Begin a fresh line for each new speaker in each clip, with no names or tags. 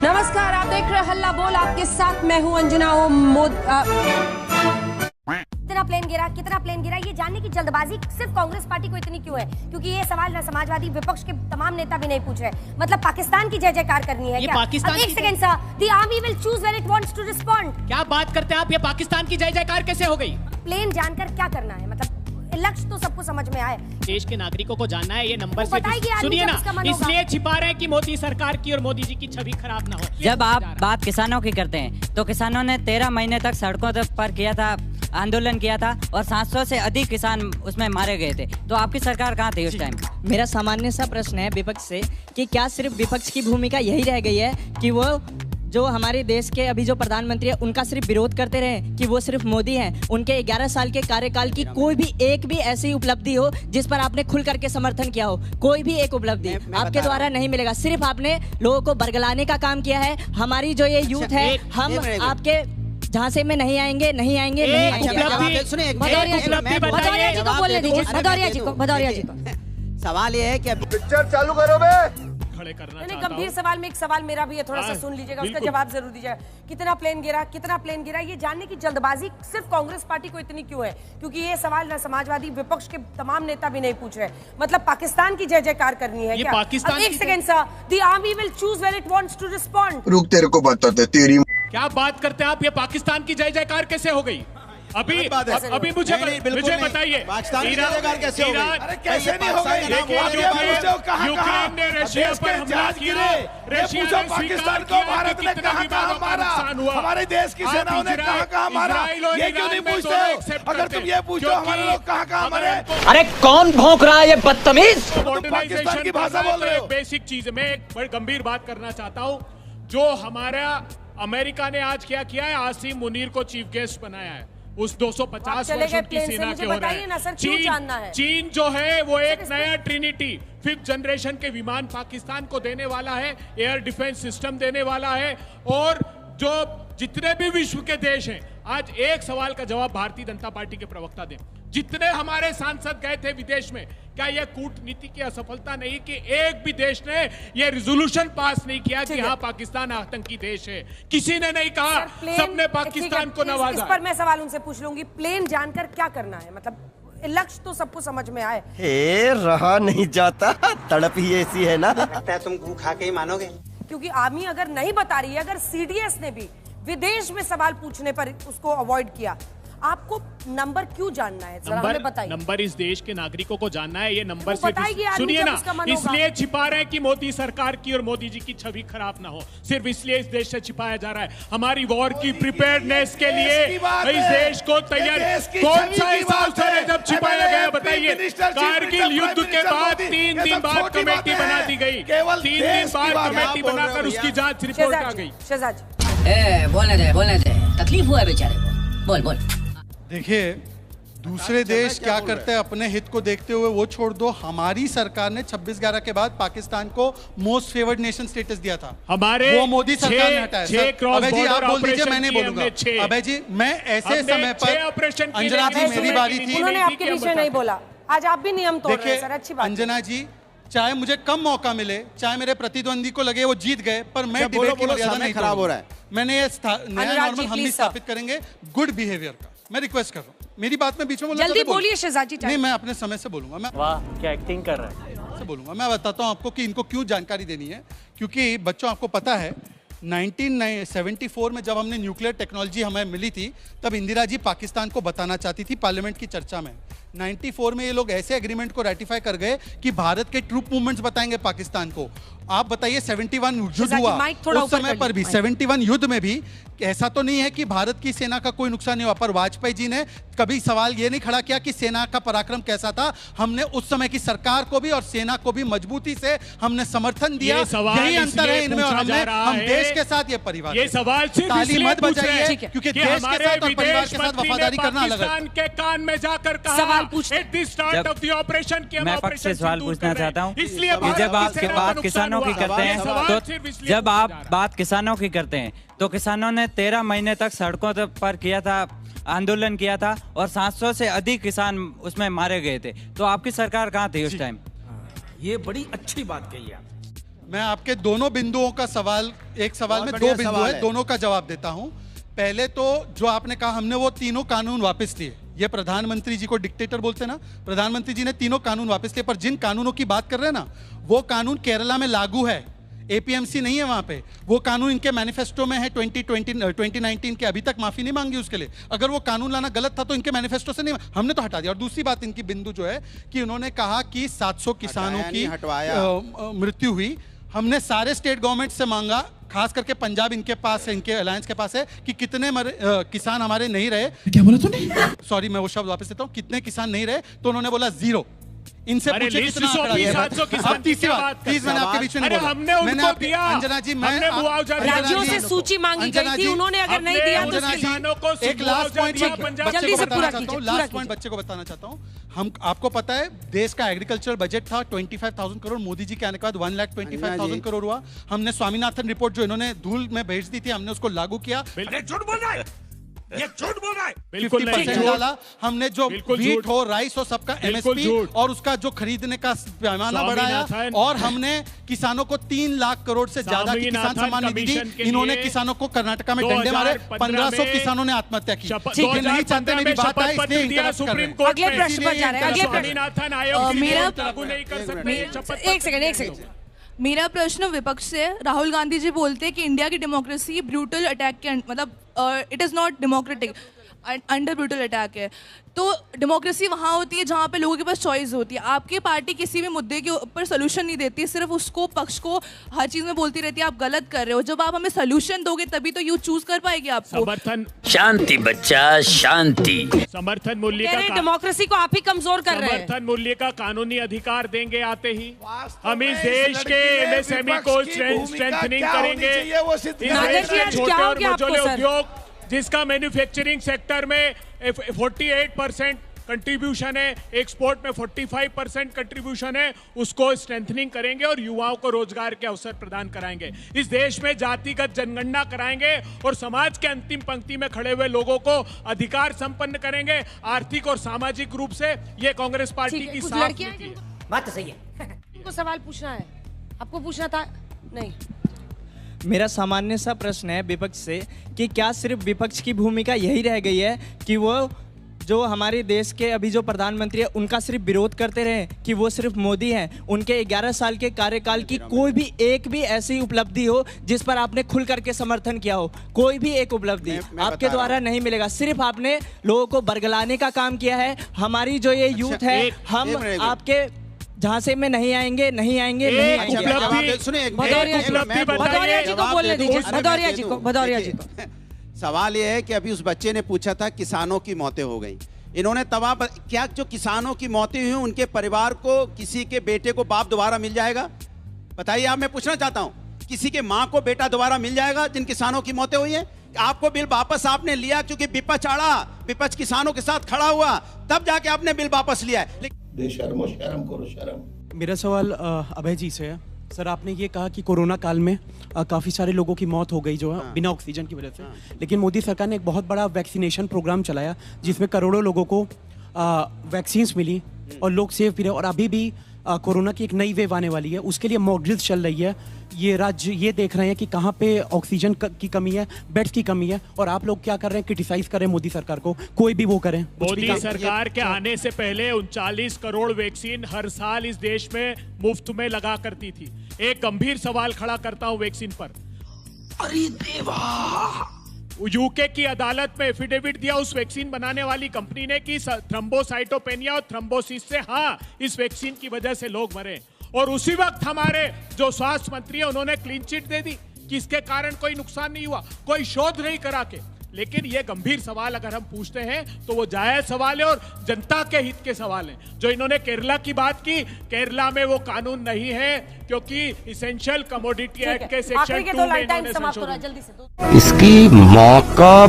नमस्कार, आप देख रहे हैं हल्ला बोल। आपके साथ मैं हूं अंजना।
कितना प्लेन गिरा ये जानने की जल्दबाजी सिर्फ कांग्रेस पार्टी को इतनी क्यों है? क्योंकि ये सवाल ना समाजवादी विपक्ष के तमाम नेता भी नहीं पूछ रहे। मतलब पाकिस्तान की जय जयकार करनी है क्या?
पाकिस्तान
एक second sir, the army will choose when it wants to respond.
क्या बात करते हैं आप? ये पाकिस्तान की जय जयकार कैसे हो गई?
प्लेन जानकर क्या करना है? मतलब लक्ष्य तो सबको समझ में आए।
देश के नागरिकों को जानना है ये नंबर से।
सुनिए
ना, इसलिए छिपा रहे हैं कि मोदी सरकार की और मोदी जी की छवि खराब ना हो।
जब आप बात किसानों की करते हैं तो किसानों ने 13 महीने तक सड़कों पर किया था, आंदोलन किया था और 700 से अधिक किसान उसमें मारे गए थे। तो आपकी सरकार कहाँ थी उस टाइम?
मेरा सामान्य सा प्रश्न है विपक्ष से कि क्या सिर्फ विपक्ष की भूमिका यही रह गई है कि वो जो हमारे देश के अभी जो प्रधानमंत्री है उनका सिर्फ विरोध करते रहे, कि वो सिर्फ मोदी हैं? उनके 11 साल के कार्यकाल की कोई भी एक भी ऐसी उपलब्धि हो जिस पर आपने खुल करके समर्थन किया हो? कोई भी एक उपलब्धि आपके द्वारा नहीं मिलेगा। सिर्फ आपने लोगों को बरगलाने का काम किया है। हमारी जो ये यूथ है, हम आपके झांसे में नहीं आएंगे, नहीं आएंगे, नहीं आएंगे।
भदौरिया जी को
सवाल ये है कि
पिक्चर चालू करो बे।
खड़े करना नहीं, गंभीर सवाल में एक सवाल मेरा भी है, थोड़ा सा सुन लीजिएगा, उसका जवाब जरूर दीजिएगा। कितना प्लेन गिरा ये जानने की जल्दबाजी सिर्फ कांग्रेस पार्टी को इतनी क्यों है? क्योंकि ये सवाल ना समाजवादी विपक्ष के तमाम नेता भी नहीं पूछ रहे। मतलब पाकिस्तान की जय जयकार करनी है क्या?
पाकिस्तान
एक second sir, the army will choose when it wants to respond.
रुक, तेरे को बताते तेरी।
क्या बात करते हैं आप? ये पाकिस्तान की जय जयकार कैसे हो गई? अभी मुझे बताइए
ईरान कैसे हो गई? अरे कैसे नहीं हो गई?
यूक्रेन ने रशिया पर हमला किया, रशिया ने पाकिस्तान को भारत ने कहां मारा,
हमारे देश की सेनाओं ने कहां मारा? ये क्यों नहीं पूछते? अगर तुम ये पूछो हमारे लोग कहां मरे?
अरे कौन भौंक रहा है ये बदतमीज?
पाकिस्तान की भाषा बोल रहे हो।
बेसिक चीज मैं एक बड़ी गंभीर बात करना चाहता हूं। जो हमारा अमेरिका ने आज क्या किया है, आसिम मुनीर को चीफ गेस्ट बनाया है। उस 250 वर्षों की सेना के हो रहे हैं। चीन जो है वो एक नया ट्रिनिटी 5th जनरेशन के विमान पाकिस्तान को देने वाला है, एयर डिफेंस सिस्टम देने वाला है। और जो जितने भी विश्व के देश हैं, आज एक सवाल का जवाब भारतीय जनता पार्टी के प्रवक्ता दें। जितने हमारे सांसद गए थे विदेश में, क्या यह कूटनीति की असफलता नहीं कि एक भी देश ने यह रिजोल्यूशन पास नहीं किया कि हाँ पाकिस्तान आतंकी देश है? किसी ने नहीं कहा, सबने पाकिस्तान को नवाजा।
इस पर मैं सवाल उनसे पूछ लूंगी। प्लेन जानकर क्या करना है? मतलब लक्ष्य तो सबको समझ में आए।
रहा नहीं जाता, तड़प ही ऐसी है ना।
तुम गू खा के ही मानोगे।
क्योंकि आर्मी अगर नहीं बता रही है, अगर सीडीएस ने भी विदेश में सवाल पूछने पर उसको अवॉइड किया, आपको नंबर क्यों जानना है? जरा हमें बताइए।
नंबर इस देश के नागरिकों को जानना है। ये नंबर
सिर्फ
सुनिए ना, इसलिए छिपा रहे हैं कि मोदी सरकार की और मोदी जी की छवि खराब ना हो। सिर्फ इसलिए इस देश से छिपाया जा रहा है। हमारी वॉर की प्रिपेयर्डनेस के लिए इस देश को तैयार कौन सा हिसाब से जब छिपाया गया बताइए? कारगिल युद्ध के बाद 3 दिन बाद कमेटी बना दी गई, 3 दिन बाद कमेटी बनाकर उसकी जांच रिपोर्ट आ गई।
शहजाद
बोलने दे, तकलीफ हुआ है बेचारे को। बोल।
देखिए, दूसरे देश क्या करते हैं अपने हित को देखते हुए वो छोड़ दो। हमारी सरकार ने 26/11 के बाद पाकिस्तान को मोस्ट फेवर्ड नेशन स्टेटस दिया था।
हमारे
वो मोदी सरकार ने हटाया। अभय जी आप बोल दीजिए, मैं नहीं बोलूंगा। अभय जी, मैं ऐसे समय पर अंजना जी मेरी बारी थी,
उन्होंने आपके विषय नहीं बोला। आज आप भी नियम तोड़ रहे हैं सर, अच्छी बात।
अंजना जी, चाहे मुझे कम मौका मिले, चाहे मेरे प्रतिद्वंदी को लगे वो जीत गए, पर मैं डिबेट की मर्यादा नहीं खराब हो रहा है। मैंने ये नया नॉर्मल हम ही स्थापित करेंगे गुड बिहेवियर का। मैं रिक्वेस्ट कर रहा हूँ, मेरी बात में बीच में
जल्दी बोलिए शहजाद जी।
नहीं, मैं अपने समय से बोलूंगा। मैं
वाह क्या एक्टिंग कर रहा है।
से बोलूंगा। मैं बताता हूँ आपको कि इनको क्यों जानकारी देनी है। क्योंकि बच्चों, आपको पता है 1974 में जब हमने न्यूक्लियर टेक्नोलॉजी हमें मिली थी, तब इंदिरा जी पाकिस्तान को बताना चाहती थी पार्लियामेंट की चर्चा में। 94 में ये लोग ऐसे एग्रीमेंट को रेटिफाई कर गए कि भारत के ट्रूप मूवमेंट्स बताएंगे पाकिस्तान को। आप बताइए 71 युद्ध हुआ, उस समय पर भी 71 युद्ध में भी ऐसा तो नहीं है कि भारत की सेना का कोई नुकसान नहीं हुआ, पर वाजपेयी जी ने कभी सवाल ये नहीं खड़ा किया कि सेना का पराक्रम कैसा था। हमने उस समय की सरकार को भी और सेना को भी मजबूती से हमने समर्थन दिया। यही अंतर है इनमें और हम देश के साथ ये परिवार।
ये सवाल
ताली मत बजाइए, क्योंकि देश के साथ और परिवार के साथ वफादारी करना अलग है।
पाकिस्तान के कान में जाकर कहा
सवाल पूछते।
At the start of the operation कि हम
मैं पक्ष से सवाल पूछना चाहता हूँ।
इसलिए
जब आप बात किसानों की करते हैं तो जब आप बात किसानों की करते हैं तो किसानों ने 13 महीने तक सड़कों पर किया था, आंदोलन किया था और 700 से अधिक किसान उसमें मारे गए थे। तो आपकी सरकार कहाँ थी उस टाइम?
ये बड़ी अच्छी बात कही आप।
मैं आपके दोनों बिंदुओं का सवाल, एक सवाल में दो बिंदु है, दोनों का जवाब देता हूं। पहले तो जो आपने कहा हमने वो तीनों कानून वापस लिए, ये प्रधानमंत्री जी को डिक्टेटर बोलते हैं ना, प्रधानमंत्री जी ने तीनों कानून वापस लिए, पर जिन कानूनों की बात कर रहे हैं ना वो कानून केरला में लागू है, एपीएमसी नहीं है वहां पे। वो कानून इनके मैनिफेस्टो में है 2019 के, अभी तक माफी नहीं मांगी उसके लिए। अगर वो कानून लाना गलत था तो इनके मैनिफेस्टो से नहीं, हमने तो हटा दिया। और दूसरी बात इनकी बिंदु जो है कि उन्होंने कहा कि 700 किसानों की मृत्यु हुई। हमने सारे स्टेट गवर्नमेंट से मांगा, खास करके पंजाब इनके पास है, इनके अलायंस के पास है, कि कितने किसान हमारे नहीं रहे। क्या बोला तूने? सॉरी, मैं वो शब्द वापस देता हूँ, कितने किसान नहीं रहे, तो उन्होंने बोला 0। इनसे पूछे कितना आंकड़ा है। अब तीसरी बात, प्लीज मैंने आपके बीच में नहीं बोला। मैंने आपको अंजना जी, मैं
राज्यों से सूची मांगी गई थी, उन्होंने अगर नहीं दिया तो
एक लास्ट पॉइंट जल्दी से पूरा कीजिए। लास्ट पॉइंट बच्चे को बताना चाहता हूँ। हम, आपको पता है देश का एग्रीकल्चर बजट था 25,000 करोड़, मोदी जी के आने के बाद 1,25,000 करोड़ हुआ। हमने स्वामीनाथन रिपोर्ट जो इन्होंने धूल में भेज दी थी, हमने उसको लागू किया।
झूठ बोल रहा है, ये झूठ बोल रहा है।
50% डाला हमने, जो वीट हो, राइस हो, सबका एमएसपी और उसका जो खरीदने का पैमाना बढ़ाया। और हमने किसानों को 3 लाख करोड़ से ज्यादा की किसान सम्मान निधि दी। इन्होंने किसानों को कर्नाटका में डंडे मारे, 1500 किसानों ने आत्महत्या की। ये नहीं चाहते मेरी बात है, इसलिए
सुप्रीम कोर्ट। अगले प्रश्न पर जा रहे हैं। अगले प्रश्न, एक सेकंड।
मेरा प्रश्न विपक्ष से, राहुल गांधी जी बोलते हैं कि इंडिया की डेमोक्रेसी ब्रूटल अटैक के, मतलब it is not democratic, under brutal attack है। तो डेमोक्रेसी वहाँ होती है जहाँ पे लोगों के पास चॉइस होती है। आपकी पार्टी किसी भी मुद्दे के ऊपर सोल्यूशन नहीं देती, सिर्फ उसको, पक्ष को हर चीज़ में बोलती रहती है आप गलत कर रहे हो। जब आप हमें सोल्यूशन दोगे तभी तो यू चूज कर पाएगी आपको।
समर्थन,
शांति बच्चा शांति।
समर्थन मूल्य का,
डेमोक्रेसी को आप ही कमजोर कर रहे हैं।
समर्थन मूल्य का कानूनी अधिकार देंगे आते ही। हम इस देश के एमएसएमई को स्ट्रेंथनिंग करेंगे। इस देश के छोटे और मझोले उद्योग जिसका मैन्युफैक्चरिंग सेक्टर में 48% कंट्रीब्यूशन है, एक्सपोर्ट में 45% कंट्रीब्यूशन है, उसको स्ट्रेंथनिंग करेंगे और युवाओं को रोजगार के अवसर प्रदान कराएंगे। इस देश में जातिगत जनगणना कराएंगे और समाज के अंतिम पंक्ति में खड़े हुए लोगों को अधिकार संपन्न करेंगे। आर्थिक और सामाजिक रूप से ये कांग्रेस पार्टी की साफ नीति है।
बात तो सही है।
आपको सवाल पूछना है, आपको पूछना था नहीं।
मेरा सामान्य सा प्रश्न है विपक्ष से कि क्या सिर्फ विपक्ष की भूमिका यही रह गई है कि वो जो हमारे देश के अभी जो प्रधानमंत्री है उनका सिर्फ विरोध करते रहे, कि वो सिर्फ मोदी हैं? उनके 11 साल के कार्यकाल की कोई भी एक भी ऐसी उपलब्धि हो जिस पर आपने खुल करके समर्थन किया हो? कोई भी एक उपलब्धि आपके द्वारा नहीं मिलेगा। सिर्फ आपने लोगों को बरगलाने का काम किया है। हमारी जो ये यूथ है, हम आपके झांसे में नहीं आएंगे, नहीं आएंगे, नहीं आएंगे।
सुनिए,
भदौरिया जी को बोलने दीजिए, भदौरिया जी को।
सवाल यह है कि अभी उस बच्चे ने पूछा था किसानों की मौतें हो गई, इन्होंने तबाह, क्या जो किसानों की मौतें हुई उनके परिवार को, किसी के बेटे को बाप दोबारा मिल जाएगा? बताइए आप, मैं पूछना चाहता हूं, किसी के माँ को बेटा दोबारा मिल जाएगा जिन किसानों की मौतें हुई है? आपको बिल वापस आपने लिया क्योंकि विपक्ष आड़ा, विपक्ष किसानों के साथ खड़ा हुआ, तब जाके आपने बिल वापस लिया है।
शर्म करो, शर्म।
मेरा सवाल अभय जी से है। सर, आपने ये कहा कि कोरोना काल में काफ़ी सारे लोगों की मौत हो गई जो है बिना ऑक्सीजन की वजह से, लेकिन मोदी सरकार ने एक बहुत बड़ा वैक्सीनेशन प्रोग्राम चलाया जिसमें करोड़ों लोगों को वैक्सीन्स मिली और लोग सेफ भी रहे। और अभी भी कोरोना की एक नई वेव आने वाली है, उसके लिए मॉक ड्रिल्स चल रही है। ये राज्य ये देख रहे हैं कि कहाँ पे ऑक्सीजन की कमी है, बेड्स की कमी है, और आप लोग क्या कर रहे हैं? क्रिटिसाइज कर रहे हैं मोदी सरकार को। कोई भी वो करें।
मोदी सरकार के आने से पहले 39 करोड़ वैक्सीन हर साल इस देश में मुफ्त में लगा करती थी। एक गंभीर सवाल खड़ा करता हूं वैक्सीन पर।
अरे देवा,
यूके की अदालत में एफिडेविट दिया उस वैक्सीन बनाने वाली कंपनी ने कि थ्रम्बोसाइटोपेनिया और थ्रम्बोसिस से इस वैक्सीन की वजह से लोग मरे, और उसी वक्त हमारे जो स्वास्थ्य मंत्री है उन्होंने क्लीन चिट दे दी कि इसके कारण कोई नुकसान नहीं हुआ, कोई शोध नहीं करा के। लेकिन ये गंभीर सवाल अगर हम पूछते हैं तो वो जायज सवाल है और जनता के हित के सवाल हैं। जो इन्होंने केरला की बात की, केरला में वो कानून नहीं है क्योंकि इसेंशियल कमोडिटी एक्ट के सेक्शन 2 में इन्होंने संशोधन।
इसकी मौका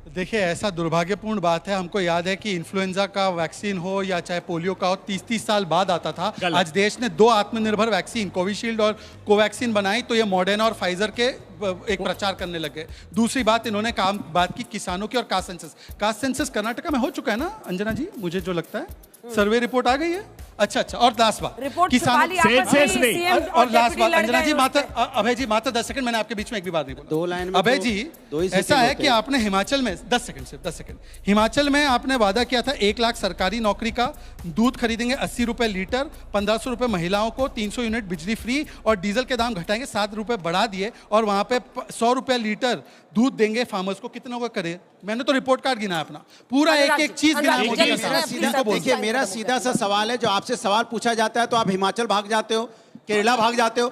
देखिए, ऐसा दुर्भाग्यपूर्ण बात है, हमको याद है कि इन्फ्लुएंजा का वैक्सीन हो या चाहे पोलियो का हो 30-30 साल बाद आता था। आज देश ने 2 आत्मनिर्भर वैक्सीन, कोविशील्ड और कोवैक्सीन बनाई, तो ये मॉडर्ना और फाइजर के एक प्रचार करने लगे। दूसरी बात, इन्होंने बात की किसानों की और caste census. Caste census Karnataka में हो चुका है ना अंजना जी, मुझे जो लगता है सर्वे रिपोर्ट आ गई है। अच्छा और लास्ट बात
किसान
और लास्ट बात अंजना जी अभय जी मात्र 10 सेकंड, मैंने आपके बीच में एक भी बात नहीं बोला।
2 लाइन में
अभय जी ऐसा है कि आपने हिमाचल में 10 सेकंड हिमाचल में आपने वादा किया था 1 लाख सरकारी नौकरी का, दूध खरीदेंगे 80 रुपए लीटर, 1500 रुपए महिलाओं को, 300 यूनिट बिजली फ्री और डीजल के दाम घटाएंगे, 7 रुपए बढ़ा दिए और वहां पे 100 रुपए लीटर दूध देंगे फार्मर्स को। कितनों का करे? मैंने तो रिपोर्ट कार्ड गिना अपना पूरा एक चीज गिना।
देखिए मेरा सीधा सा सवाल है, जो आपसे सवाल पूछा जाता है तो आप हिमाचल भाग जाते हो, केरला भाग जाते हो।